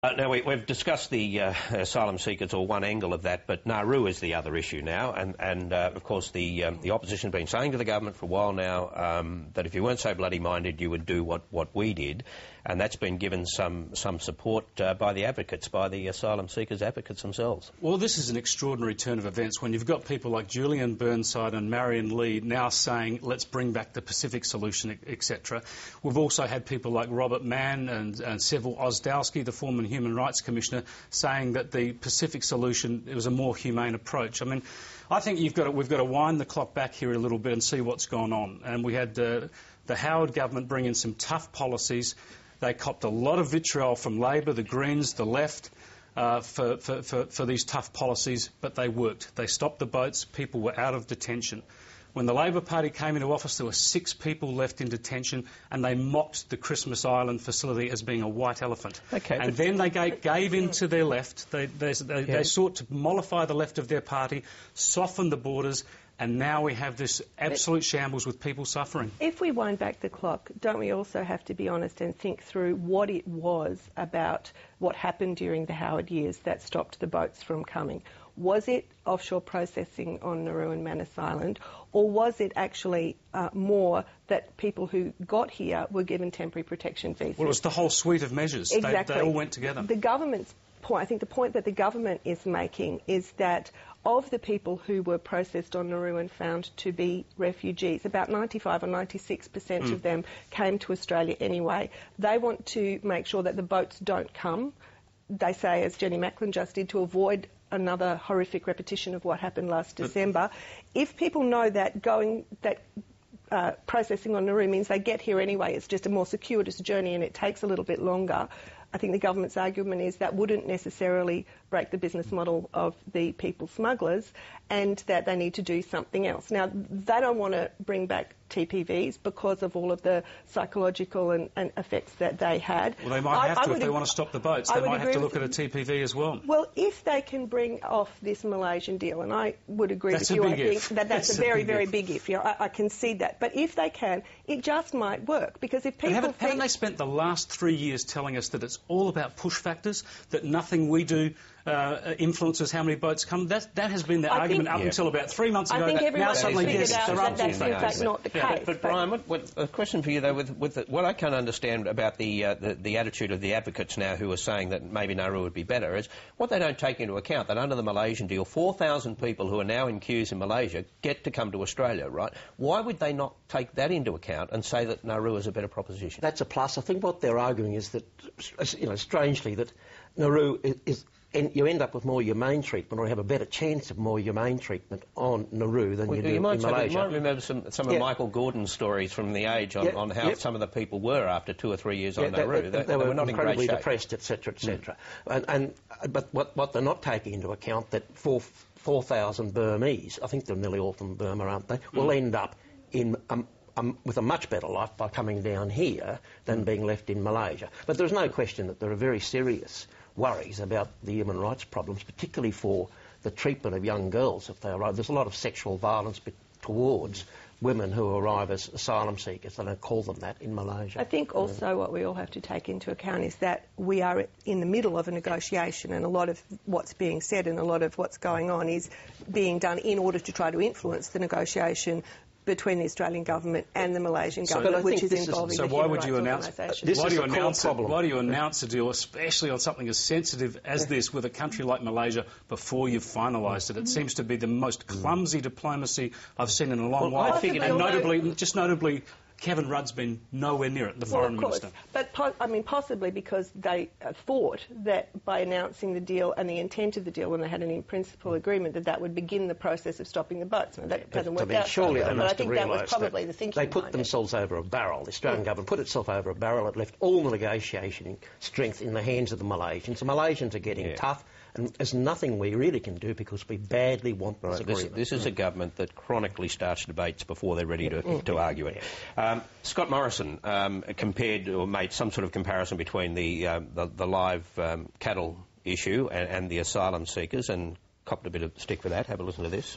Now, we've discussed the asylum seekers, or one angle of that, but Nauru is the other issue now, and of course the opposition has been saying to the government for a while now that if you weren't so bloody minded you would do what we did, and that's been given some support by the advocates, by the asylum seekers advocates themselves. Well, this is an extraordinary turn of events when you've got people like Julian Burnside and Marion Lee now saying, let's bring back the Pacific solution, etc. We've also had people like Robert Mann and Seville Ozdowski, the former Human Rights Commissioner, saying that the Pacific solution, it was a more humane approach. I mean, I think we've got to wind the clock back here a little bit and see what's gone on. And we had the Howard government bring in some tough policies. They copped a lot of vitriol from Labor, the Greens, the left, for these tough policies, but they worked. They stopped the boats, people were out of detention. When the Labor Party came into office, there were 6 people left in detention, and they mocked the Christmas Island facility as being a white elephant. Okay, and then they gave in to their left. They sought to mollify the left of their party, soften the borders, and now we have this absolute shambles with people suffering. If we wind back the clock, don't we also have to be honest and think through what it was about what happened during the Howard years that stopped the boats from coming? Was it offshore processing on Nauru and Manus Island, or was it actually more that people who got here were given temporary protection visas? Well, it was the whole suite of measures. Exactly. They all went together. The government's point, I think the point that the government is making is that of the people who were processed on Nauru and found to be refugees, about 95 or 96% of them came to Australia anyway. They want to make sure that the boats don't come. They say, as Jenny Macklin just did, to avoid another horrific repetition of what happened last December. If people know that processing on Nauru means they get here anyway, it's just a more circuitous journey and it takes a little bit longer, I think the government's argument is that wouldn't necessarily break the business model of the people smugglers, and that they need to do something else. Now, they don't want to bring back TPVs because of all of the psychological and effects that they had. Well, they might have to if they want to stop the boats. They might have to look at a TPV as well. Well, if they can bring off this Malaysian deal, and I would agree with you, I think that's a very, very big if. You know, I concede that. But if they can, it just might work. Because if people haven't they spent the last 3 years telling us that it's all about push factors, that nothing we do influences how many boats come? That has been the argument up until about 3 months ago. I think everyone now suddenly, figured yes, out there are that that's in fact not the case. But Brian, a question for you though, what I can't understand about the attitude of the advocates now who are saying that maybe Nauru would be better is what they don't take into account that under the Malaysian deal, 4,000 people who are now in queues in Malaysia get to come to Australia, right? Why would they not take that into account and say that Nauru is a better proposition? That's a plus. I think what they're arguing is that, strangely, that Nauru is and you end up with more humane treatment, or have a better chance of more humane treatment on Nauru than you do in Malaysia. You might remember some of Michael Gordon's stories from the age on how some of the people were after 2 or 3 years on Nauru. They were not incredibly in great shape. Depressed, etc., etc. But what they're not taking into account that 4,000 Burmese, I think they're nearly all from Burma, aren't they, will end up in with a much better life by coming down here than being left in Malaysia. But there's no question that there are very serious worries about the human rights problems, particularly for the treatment of young girls if they arrive. There's a lot of sexual violence towards women who arrive as asylum seekers. They don't call them that in Malaysia. I think also what we all have to take into account is that we are in the middle of a negotiation, and a lot of what's being said and a lot of what's going on is being done in order to try to influence the negotiation between the Australian government and the Malaysian government, which is involving the human rights organisations. Why do you announce a deal, especially on something as sensitive as this, with a country like Malaysia, before you've finalised it? It seems to be the most clumsy diplomacy I've seen in a long while. And notably, Kevin Rudd's been nowhere near it, the foreign minister. But possibly because they thought that by announcing the deal and the intent of the deal when they had an in-principle agreement, that would begin the process of stopping the boats. Now, that doesn't work out. Surely they must have realised that was probably the thinking. They put themselves over a barrel. The Australian government put itself over a barrel. It left all the negotiation strength in the hands of the Malaysians. The Malaysians are getting tough. And there's nothing we really can do because we badly want this agreement. This is a government that chronically starts debates before they're ready to argue it. Scott Morrison compared or made some sort of comparison between the live cattle issue and the asylum seekers and copped a bit of stick for that. Have a listen to this.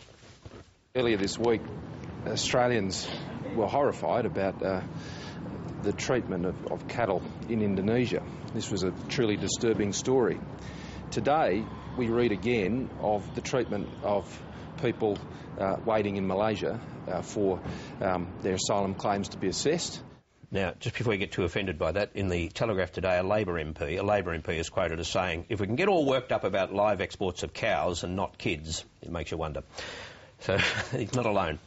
Earlier this week, Australians were horrified about the treatment of cattle in Indonesia. This was a truly disturbing story. Today, we read again of the treatment of people waiting in Malaysia for their asylum claims to be assessed. Now, just before you get too offended by that, in the Telegraph today, a Labor MP is quoted as saying, if we can get all worked up about live exports of cows and not kids, it makes you wonder. So he's not alone.